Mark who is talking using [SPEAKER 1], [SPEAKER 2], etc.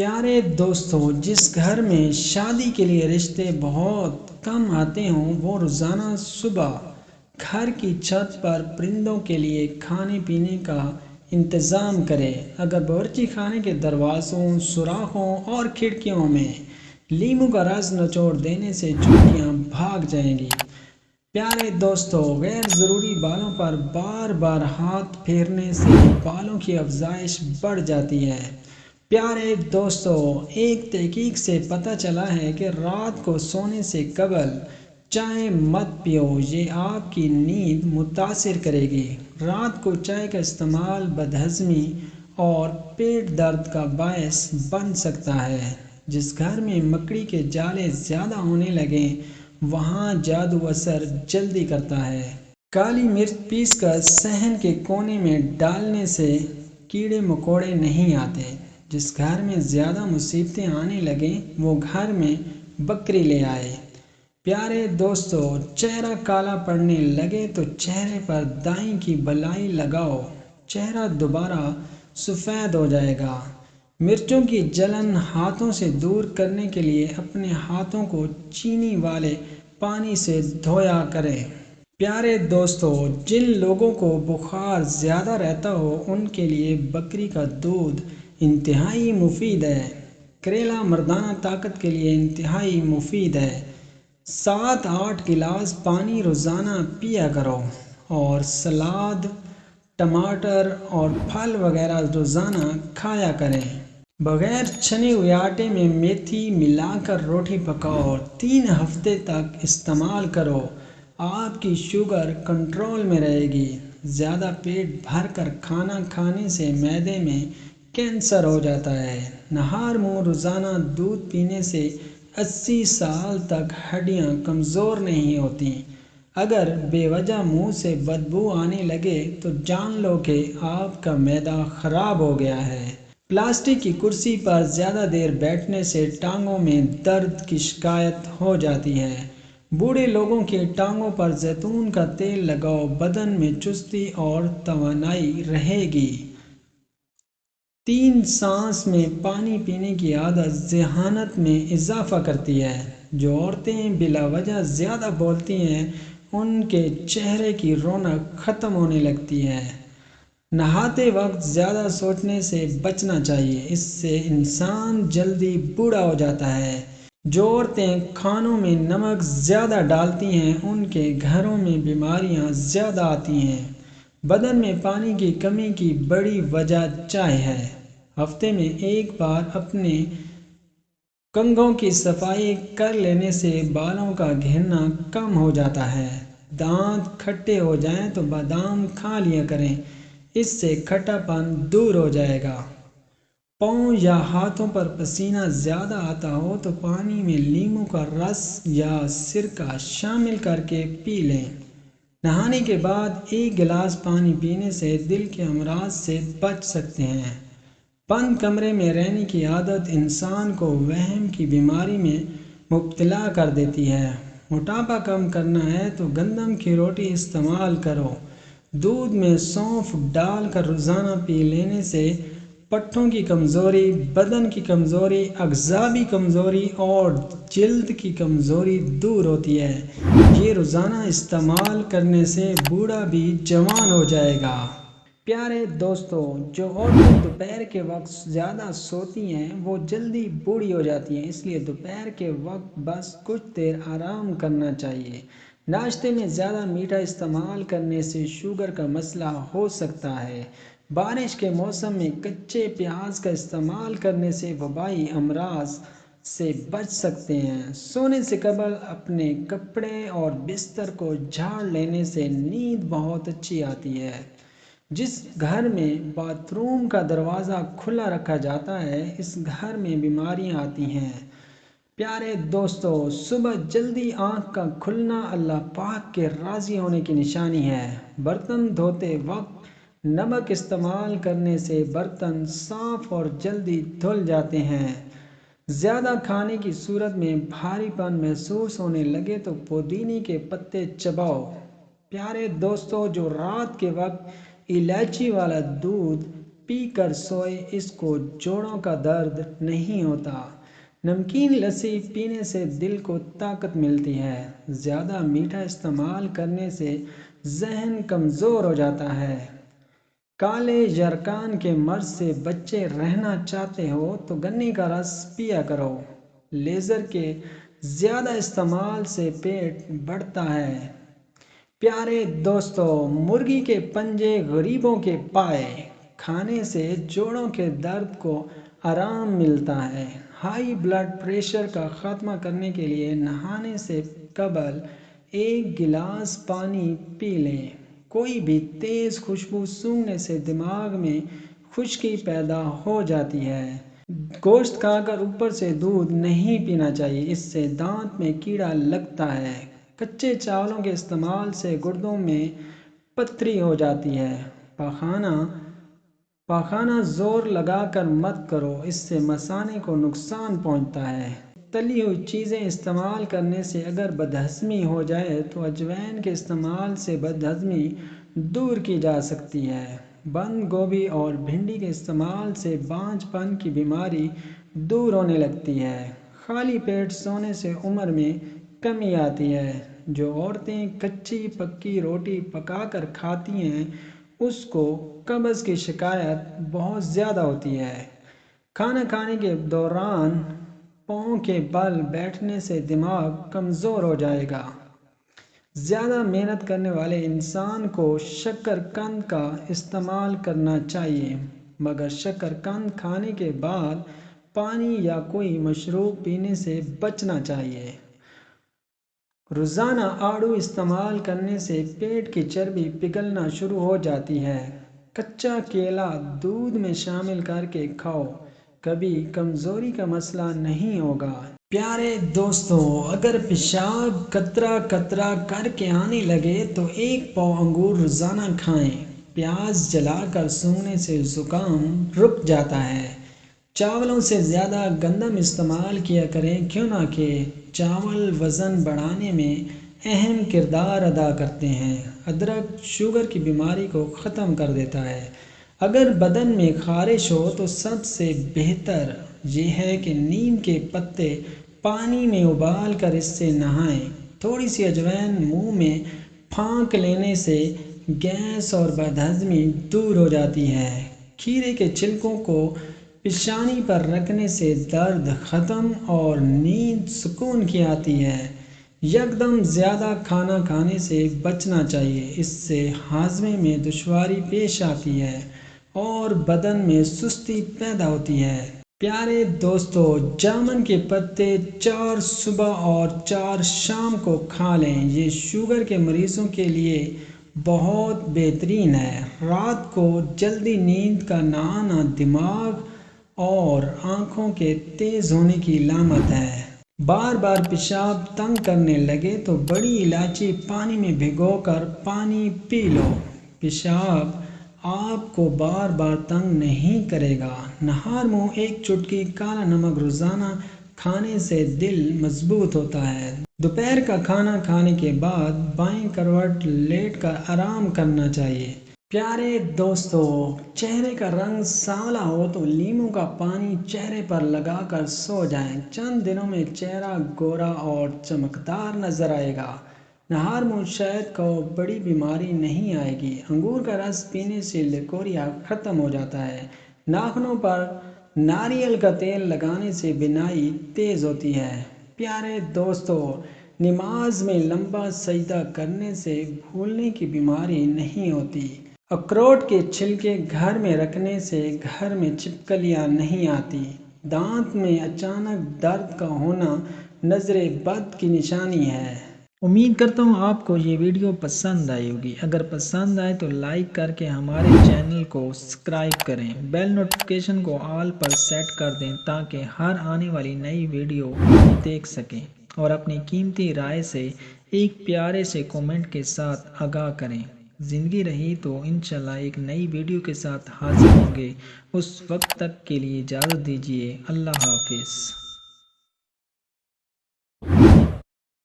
[SPEAKER 1] پیارے دوستو، جس گھر میں شادی کے لیے رشتے بہت کم آتے ہوں وہ روزانہ صبح گھر کی چھت پر پرندوں کے لیے کھانے پینے کا انتظام کرے۔ اگر باورچی خانے کے دروازوں، سوراخوں اور کھڑکیوں میں لیموں کا رس نچوڑ دینے سے چڑیاں بھاگ جائیں گی۔ پیارے دوستو، غیر ضروری بالوں پر بار بار ہاتھ پھیرنے سے بالوں کی افزائش بڑھ جاتی ہے۔ پیارے دوستو، ایک تحقیق سے پتہ چلا ہے کہ رات کو سونے سے قبل چائے مت پیو، یہ آپ کی نیند متاثر کرے گی۔ رات کو چائے کا استعمال بدہضمی اور پیٹ درد کا باعث بن سکتا ہے۔ جس گھر میں مکڑی کے جالے زیادہ ہونے لگیں وہاں جادو اثر جلدی کرتا ہے۔ کالی مرچ پیس کر صحن کے کونے میں ڈالنے سے کیڑے مکوڑے نہیں آتے۔ جس گھر میں زیادہ مصیبتیں آنے لگیں وہ گھر میں بکری لے آئے۔ پیارے دوستو، چہرہ کالا پڑنے لگے تو چہرے پر دائی کی بالائی لگاؤ، چہرہ دوبارہ سفید ہو جائے گا۔ مرچوں کی جلن ہاتھوں سے دور کرنے کے لیے اپنے ہاتھوں کو چینی والے پانی سے دھویا کریں۔ پیارے دوستو، جن لوگوں کو بخار زیادہ رہتا ہو ان کے لیے بکری کا دودھ انتہائی مفید ہے۔ کریلا مردانہ طاقت کے لیے انتہائی مفید ہے۔ 7-8 گلاس پانی روزانہ پیا کرو اور سلاد، ٹماٹر اور پھل وغیرہ روزانہ کھایا کریں۔ بغیر چھنے ہوئے آٹے میں میتھی ملا کر روٹی پکاؤ اور 3 ہفتے تک استعمال کرو، آپ کی شوگر کنٹرول میں رہے گی۔ زیادہ پیٹ بھر کر کھانا کھانے سے معدے میں کینسر ہو جاتا ہے۔ نہار منہ روزانہ دودھ پینے سے 80 سال تک ہڈیاں کمزور نہیں ہوتیں۔ اگر بے وجہ منہ سے بدبو آنے لگے تو جان لو کہ آپ کا معدہ خراب ہو گیا ہے۔ پلاسٹک کی کرسی پر زیادہ دیر بیٹھنے سے ٹانگوں میں درد کی شکایت ہو جاتی ہے۔ بوڑھے لوگوں کی ٹانگوں پر زیتون کا تیل لگاؤ، بدن میں چستی اور توانائی رہے گی۔ 3 سانس میں پانی پینے کی عادت ذہانت میں اضافہ کرتی ہے۔ جو عورتیں بلا وجہ زیادہ بولتی ہیں ان کے چہرے کی رونق ختم ہونے لگتی ہے۔ نہاتے وقت زیادہ سوچنے سے بچنا چاہیے، اس سے انسان جلدی بوڑھا ہو جاتا ہے۔ جو عورتیں کھانوں میں نمک زیادہ ڈالتی ہیں ان کے گھروں میں بیماریاں زیادہ آتی ہیں۔ بدن میں پانی کی کمی کی بڑی وجہ چائے ہے۔ ہفتے میں ایک بار اپنے کنگھوں کی صفائی کر لینے سے بالوں کا گھرنا کم ہو جاتا ہے۔ دانت کھٹے ہو جائیں تو بادام کھا لیا کریں، اس سے کھٹا پن دور ہو جائے گا۔ پاؤں یا ہاتھوں پر پسینہ زیادہ آتا ہو تو پانی میں لیموں کا رس یا سرکہ شامل کر کے پی لیں۔ نہانے کے بعد 1 گلاس پانی پینے سے دل کے امراض سے بچ سکتے ہیں۔ بند کمرے میں رہنے کی عادت انسان کو وہم کی بیماری میں مبتلا کر دیتی ہے۔ موٹاپا کم کرنا ہے تو گندم کی روٹی استعمال کرو۔ دودھ میں سونف ڈال کر روزانہ پی لینے سے پٹھوں کی کمزوری، بدن کی کمزوری، اعصابی کمزوری اور جلد کی کمزوری دور ہوتی ہے۔ یہ روزانہ استعمال کرنے سے بوڑھا بھی جوان ہو جائے گا۔ پیارے دوستو، جو عورتیں دوپہر کے وقت زیادہ سوتی ہیں وہ جلدی بوڑھی ہو جاتی ہیں، اس لیے دوپہر کے وقت بس کچھ دیر آرام کرنا چاہیے۔ ناشتے میں زیادہ میٹھا استعمال کرنے سے شوگر کا مسئلہ ہو سکتا ہے۔ بارش کے موسم میں کچے پیاز کا استعمال کرنے سے وبائی امراض سے بچ سکتے ہیں۔ سونے سے قبل اپنے کپڑے اور بستر کو جھاڑ لینے سے نیند بہت اچھی آتی ہے۔ جس گھر میں باتھ روم کا دروازہ کھلا رکھا جاتا ہے اس گھر میں بیماریاں آتی ہیں۔ پیارے دوستو، صبح جلدی آنکھ کا کھلنا اللہ پاک کے راضی ہونے کی نشانی ہے۔ برتن دھوتے وقت نمک استعمال کرنے سے برتن صاف اور جلدی دھل جاتے ہیں۔ زیادہ کھانے کی صورت میں بھاری پن محسوس ہونے لگے تو پودینے کے پتے چباؤ۔ پیارے دوستو، جو رات کے وقت الائچی والا دودھ پی کر سوئے اس کو جوڑوں کا درد نہیں ہوتا۔ نمکین لسی پینے سے دل کو طاقت ملتی ہے۔ زیادہ میٹھا استعمال کرنے سے ذہن کمزور ہو جاتا ہے۔ کالے یرقان کے مرض سے بچے رہنا چاہتے ہو تو گنے کا رس پیا کرو۔ لیزر کے زیادہ استعمال سے پیٹ بڑھتا ہے۔ پیارے دوستو، مرغی کے پنجے غریبوں کے پائے کھانے سے جوڑوں کے درد کو آرام ملتا ہے۔ ہائی بلڈ پریشر کا خاتمہ کرنے کے لیے نہانے سے قبل 1 گلاس پانی پی لیں۔ کوئی بھی تیز خوشبو سونگھنے سے دماغ میں خشکی پیدا ہو جاتی ہے۔ گوشت کھا کر اوپر سے دودھ نہیں پینا چاہیے، اس سے دانت میں کیڑا لگتا ہے۔ کچے چاولوں کے استعمال سے گردوں میں پتھری ہو جاتی ہے۔ پاخانہ زور لگا کر مت کرو، اس سے مثانے کو نقصان پہنچتا ہے۔ تلی ہوئی چیزیں استعمال کرنے سے اگر بدہضمی ہو جائے تو اجوائن کے استعمال سے بدہضمی دور کی جا سکتی ہے۔ بند گوبھی اور بھنڈی کے استعمال سے بانجھ پن کی بیماری دور ہونے لگتی ہے۔ خالی پیٹ سونے سے عمر میں کمی آتی ہے۔ جو عورتیں کچی پکی روٹی پکا کر کھاتی ہیں اس کو قبض کی شکایت بہت زیادہ ہوتی ہے۔ کھانا کھانے کے دوران پاؤں کے بل بیٹھنے سے دماغ کمزور ہو جائے گا۔ زیادہ محنت کرنے والے انسان کو شکرقند کا استعمال کرنا چاہیے، مگر شکرقند کھانے کے بعد پانی یا کوئی مشروب پینے سے بچنا چاہیے۔ روزانہ آڑو استعمال کرنے سے پیٹ کی چربی پگھلنا شروع ہو جاتی ہے۔ کچا کیلا دودھ میں شامل کر کے کھاؤ، کبھی کمزوری کا مسئلہ نہیں ہوگا۔ پیارے دوستو، اگر پیشاب قطرہ قطرہ کر کے آنے لگے تو 1 پاؤ انگور روزانہ کھائیں۔ پیاز جلا کر سونگھنے سے زکام رک جاتا ہے۔ چاولوں سے زیادہ گندم استعمال کیا کریں، کیوں نہ کہ چاول وزن بڑھانے میں اہم کردار ادا کرتے ہیں۔ ادرک شوگر کی بیماری کو ختم کر دیتا ہے۔ اگر بدن میں خارش ہو تو سب سے بہتر یہ ہے کہ نیم کے پتے پانی میں ابال کر اس سے نہائیں۔ تھوڑی سی اجوائن منہ میں پھانک لینے سے گیس اور بدہضمی دور ہو جاتی ہے۔ کھیرے کے چھلکوں کو پیشانی پر رکھنے سے درد ختم اور نیند سکون کی آتی ہے۔ یکدم زیادہ کھانا کھانے سے بچنا چاہیے، اس سے ہاضمے میں دشواری پیش آتی ہے اور بدن میں سستی پیدا ہوتی ہے۔ پیارے دوستو، جامن کے پتے 4 صبح اور 4 شام کو کھا لیں، یہ شوگر کے مریضوں کے لیے بہت بہترین ہے۔ رات کو جلدی نیند کا نہ آنا دماغ اور آنکھوں کے تیز ہونے کی علامت ہے۔ بار بار پیشاب تنگ کرنے لگے تو بڑی الائچی پانی میں بھگو کر پانی پی لو، پیشاب آپ کو بار بار تنگ نہیں کرے گا۔ نہار منہ 1 چٹکی کالا نمک روزانہ کھانے سے دل مضبوط ہوتا ہے۔ دوپہر کا کھانا کھانے کے بعد بائیں کروٹ لیٹ کر آرام کرنا چاہیے۔ پیارے دوستو، چہرے کا رنگ سانولا ہو تو لیموں کا پانی چہرے پر لگا کر سو جائیں، چند دنوں میں چہرہ گورا اور چمکدار نظر آئے گا۔ نہار منہ شہد کھاؤ، بڑی بیماری نہیں آئے گی۔ انگور کا رس پینے سے لیکوریا ختم ہو جاتا ہے۔ ناخنوں پر ناریل کا تیل لگانے سے بینائی تیز ہوتی ہے۔ پیارے دوستو، نماز میں لمبا سجدہ کرنے سے بھولنے کی بیماری نہیں ہوتی۔ اخروٹ کے چھلکے گھر میں رکھنے سے گھر میں چھپکلیاں نہیں آتی۔ دانت میں اچانک درد کا ہونا نظر بد کی نشانی ہے۔ امید کرتا ہوں آپ کو یہ ویڈیو پسند آئی ہوگی۔ اگر پسند آئے تو لائک کر کے ہمارے چینل کو سبسکرائب کریں، بیل نوٹیفیکیشن کو آل پر سیٹ کر دیں تاکہ ہر آنے والی نئی ویڈیو دیکھ سکیں، اور اپنی قیمتی رائے سے ایک پیارے سے کمنٹ کے ساتھ آگاہ کریں۔ زندگی رہی تو انشاءاللہ ایک نئی ویڈیو کے ساتھ حاضر ہوں گے۔ اس وقت تک کے لیے اجازت دیجیے۔ اللہ حافظ۔